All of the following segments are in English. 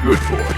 Good boy.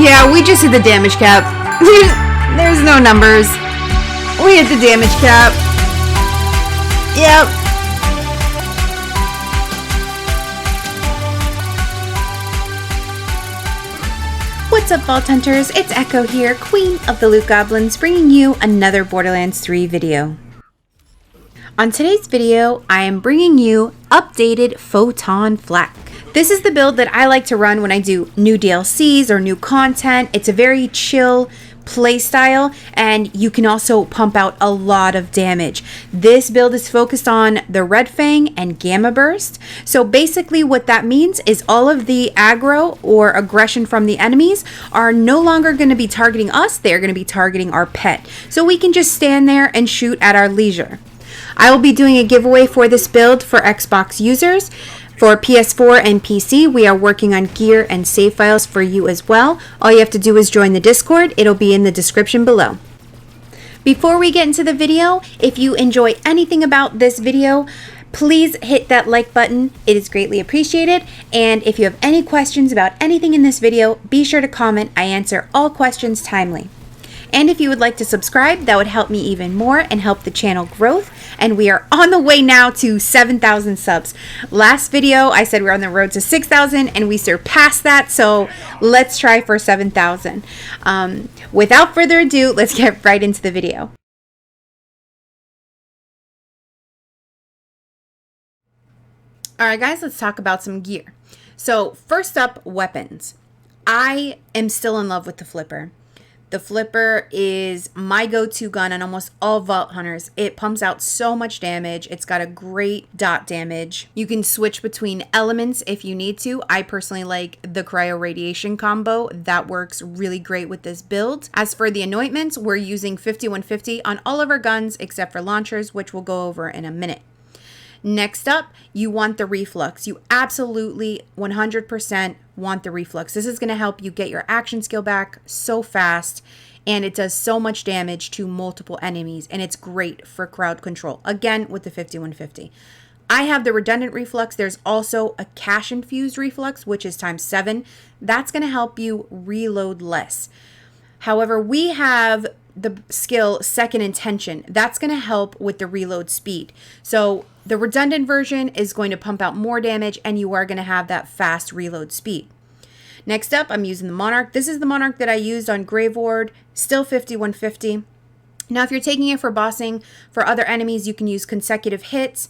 Yeah, we just hit the damage cap. There's no numbers. We hit the damage cap. Yep. What's up, Vault Hunters? It's Echo here, Queen of the Loot Goblins, bringing you another Borderlands 3 video. On today's video, I am bringing you updated Photon Flak. This is the build that I like to run when I do new DLCs or new content. It's a very chill play style, and you can also pump out a lot of damage. This build is focused on the Red Fang and Gamma Burst. So basically what that means is all of the aggro or aggression from the enemies are no longer going to be targeting us. They're going to be targeting our pet. So we can just stand there and shoot at our leisure. I will be doing a giveaway for this build for Xbox users. For PS4 and PC, we are working on gear and save files for you as well. All you have to do is join the Discord. It'll be in the description below. Before we get into the video, if you enjoy anything about this video, please hit that like button. It is greatly appreciated. And if you have any questions about anything in this video, be sure to comment. I answer all questions timely. And if you would like to subscribe, that would help me even more and help the channel growth. And we are on the way now to 7,000 subs. Last video, I said we're on the road to 6,000 and we surpassed that. So let's try for 7,000. Without further ado, let's get right into the video. All right, guys, let's talk about some gear. So first up, weapons. I am still in love with the Flipper. The Flipper is my go-to gun on almost all Vault Hunters. It pumps out so much damage. It's got a great dot damage. You can switch between elements if you need to. I personally like the cryo radiation combo. That works really great with this build. As for the anointments, we're using 5150 on all of our guns except for launchers, which we'll go over in a minute. Next up, you want the reflux. You absolutely 100% want the reflux. This is going to help you get your action skill back so fast, and it does so much damage to multiple enemies, and it's great for crowd control. Again, with the 5150. I have the redundant reflux. There's also a cash infused reflux, which is ×7. That's going to help you reload less. However, we have the skill Second Intention. That's going to help with the reload speed. So the redundant version is going to pump out more damage, and you are going to have that fast reload speed. Next up, I'm using the Monarch. This is the Monarch that I used on Grave Ward, still 5150. Now, if you're taking it for bossing for other enemies, you can use consecutive hits,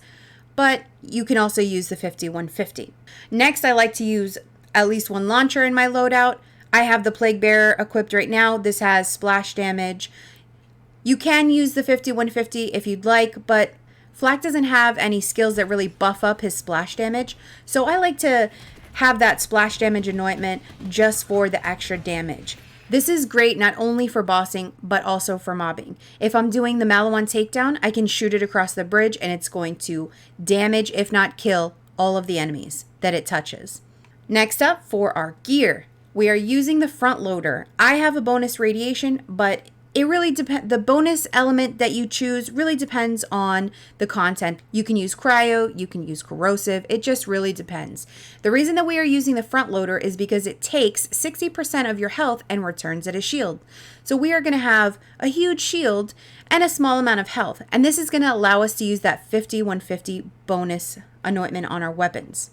but you can also use the 5150. Next, I like to use at least one launcher in my loadout. I have the Plague Bearer equipped right now. This has splash damage. You can use the 5150 if you'd like, but Flak doesn't have any skills that really buff up his splash damage. So I like to have that splash damage anointment just for the extra damage. This is great not only for bossing, but also for mobbing. If I'm doing the Malawan takedown, I can shoot it across the bridge and it's going to damage, if not kill, all of the enemies that it touches. Next up, for our gear, we are using the front loader. I have a bonus radiation, but it really depends. The bonus element that you choose really depends on the content. You can use cryo, you can use corrosive. It just really depends. The reason that we are using the front loader is because it takes 60% of your health and returns it as shield. So we are going to have a huge shield and a small amount of health. And this is going to allow us to use that 50-150 bonus anointment on our weapons.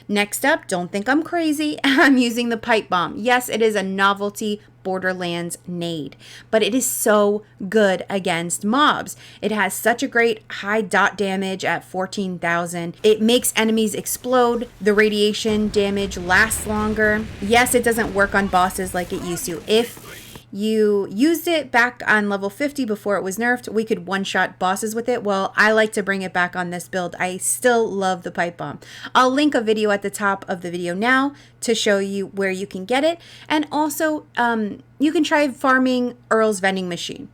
Next up, don't think I'm crazy, I'm using the pipe bomb. Yes, it is a novelty Borderlands nade, but it is so good against mobs. It has such a great high dot damage at 14,000. It makes enemies explode. The radiation damage lasts longer. Yes, it doesn't work on bosses like it used to. If you used it back on level 50 before it was nerfed, we could one-shot bosses with it. Well, I like to bring it back on this build. I still love the pipe bomb. I'll link a video at the top of the video now to show you where you can get it. And also, you can try farming Earl's vending machine.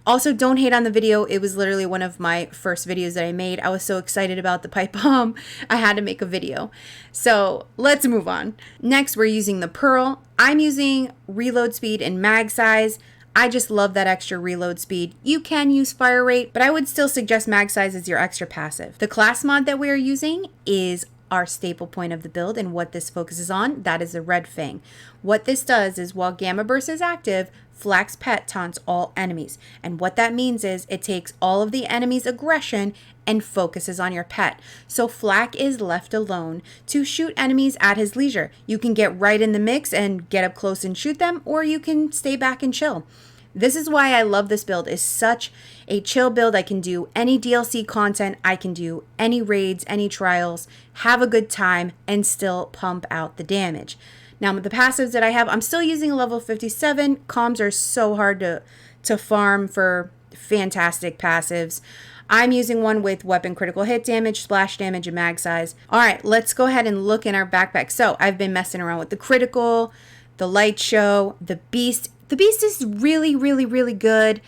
Also, don't hate on the video. It was literally one of my first videos that I made. I was so excited about the pipe bomb, I had to make a video. So let's move on. Next, we're using the Pearl. I'm using reload speed and mag size. I just love that extra reload speed. You can use fire rate, but I would still suggest mag size as your extra passive. The class mod that we are using is our staple point of the build, and what this focuses on, that is the Red Fang. What this does is while Gamma Burst is active, Fl4k's pet taunts all enemies. And what that means is it takes all of the enemy's aggression and focuses on your pet. So Fl4k is left alone to shoot enemies at his leisure. You can get right in the mix and get up close and shoot them, or you can stay back and chill. This is why I love this build. It's such a chill build. I can do any DLC content. I can do any raids, any trials, have a good time, and still pump out the damage. Now, with the passives that I have, I'm still using a level 57. Comms are so hard to farm for fantastic passives. I'm using one with weapon critical hit damage, splash damage, and mag size. All right, let's go ahead and look in our backpack. So I've been messing around with the critical, the light show, the beast. The beast is really, really, really good.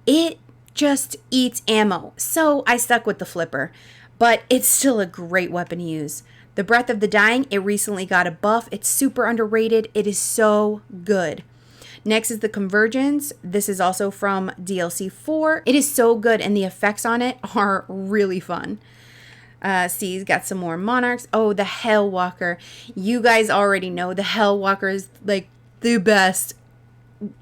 It just eats ammo. So I stuck with the flipper, but it's still a great weapon to use. The Breath of the Dying, it recently got a buff. It's super underrated. It is so good. Next is the Convergence. This is also from DLC 4. It is so good, and the effects on it are really fun. See, he's got some more Monarchs. Oh, the Hellwalker. You guys already know the Hellwalker is like the best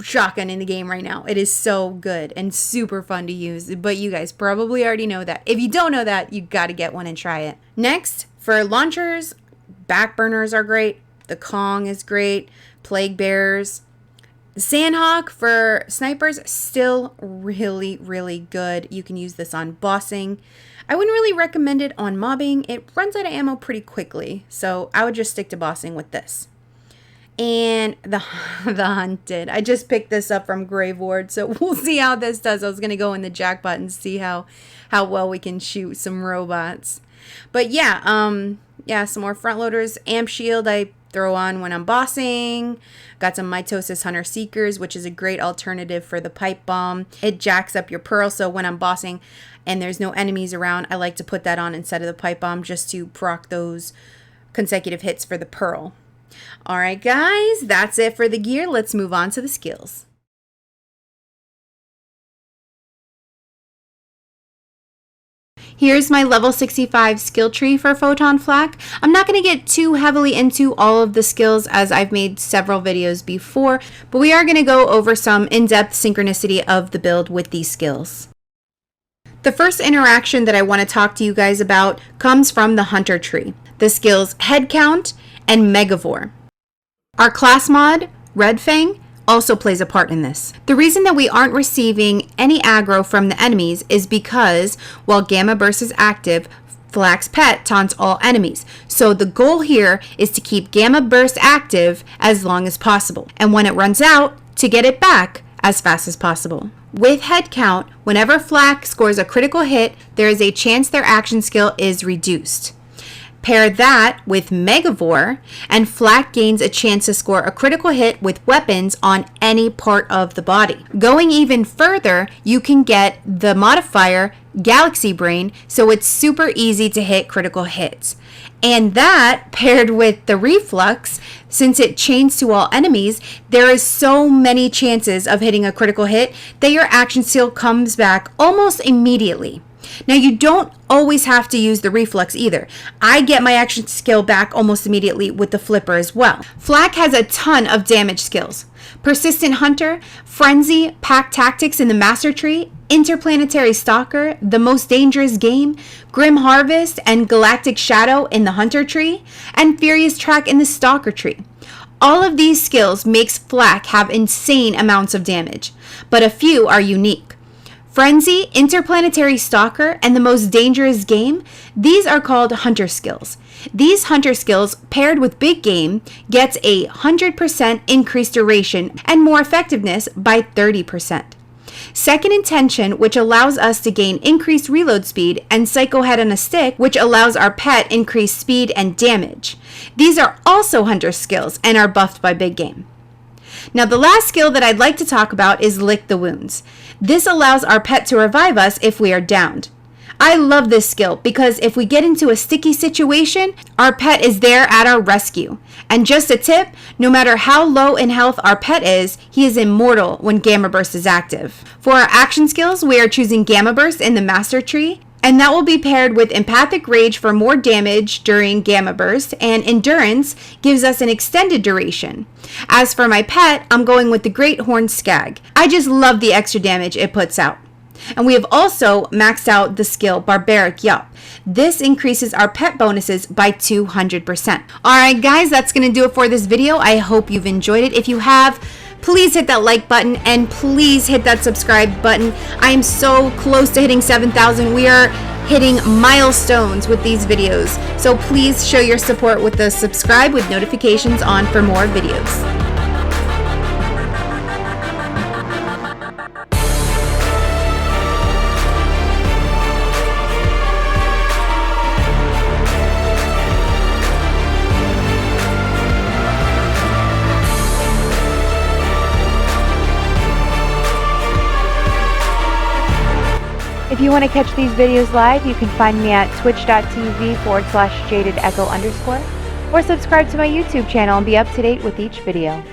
shotgun in the game right now. It is so good and super fun to use, but you guys probably already know that. If you don't know that, you got to get one and try it. Next, for launchers, backburners are great. The Kong is great. Plague Bearers. The Sandhawk for snipers, still really, really good. You can use this on bossing. I wouldn't really recommend it on mobbing. It runs out of ammo pretty quickly, so I would just stick to bossing with this. And the Hunted. I just picked this up from Grave Ward, so we'll see how this does. I was going to go in the jackpot and see how well we can shoot some robots. But yeah, some more front loaders. Amp Shield I throw on when I'm bossing. Got some Mitosis Hunter Seekers, which is a great alternative for the pipe bomb. It jacks up your Pearl, so when I'm bossing and there's no enemies around, I like to put that on instead of the pipe bomb just to proc those consecutive hits for the Pearl. All right, guys, that's it for the gear. Let's move on to the skills. Here's my level 65 skill tree for Photon Fl4k. I'm not going to get too heavily into all of the skills as I've made several videos before, but we are going to go over some in-depth synchronicity of the build with these skills. The first interaction that I want to talk to you guys about comes from the Hunter tree, the skills Head Count and Megavore. Our class mod, Red Fang, also plays a part in this. The reason that we aren't receiving any aggro from the enemies is because while Gamma Burst is active, Fl4k's pet taunts all enemies. So the goal here is to keep Gamma Burst active as long as possible, and when it runs out, to get it back as fast as possible. With Head Count, whenever Fl4k scores a critical hit, there is a chance their action skill is reduced. Pair that with Megavore, and Fl4k gains a chance to score a critical hit with weapons on any part of the body. Going even further, you can get the modifier Galaxy Brain, so it's super easy to hit critical hits. And that, paired with the reflux, since it chains to all enemies, there is so many chances of hitting a critical hit that your action skill comes back almost immediately. Now, you don't always have to use the reflux either. I get my action skill back almost immediately with the flipper as well. Fl4k has a ton of damage skills. Persistent Hunter, Frenzy, Pack Tactics in the Master Tree, Interplanetary Stalker, The Most Dangerous Game, Grim Harvest, and Galactic Shadow in the Hunter Tree, and Furious Track in the Stalker Tree. All of these skills makes Fl4k have insane amounts of damage, but a few are unique. Frenzy, Interplanetary Stalker, and The Most Dangerous Game, these are called Hunter skills. These Hunter skills, paired with Big Game, gets a 100% increased duration and more effectiveness by 30%. Second Intention, which allows us to gain increased reload speed, and Psycho Head on a Stick, which allows our pet increased speed and damage. These are also Hunter skills and are buffed by Big Game. Now, the last skill that I'd like to talk about is Lick the Wounds. This allows our pet to revive us if we are downed. I love this skill because if we get into a sticky situation, our pet is there at our rescue. And just a tip, no matter how low in health our pet is, he is immortal when Gamma Burst is active. For our action skills, we are choosing Gamma Burst in the Master Tree, and that will be paired with Empathic Rage for more damage during Gamma Burst, and Endurance gives us an extended duration. As for my pet, I'm going with the Great Horned Skag. I just love the extra damage it puts out. And we have also maxed out the skill Barbaric Yup. This increases our pet bonuses by 200%. Alright guys, that's going to do it for this video. I hope you've enjoyed it. If you have, please hit that like button and please hit that subscribe button. I am so close to hitting 7,000. We are hitting milestones with these videos. So please show your support with the subscribe with notifications on for more videos. If you want to catch these videos live, you can find me at twitch.tv/jadedecho_ or subscribe to my YouTube channel and be up to date with each video.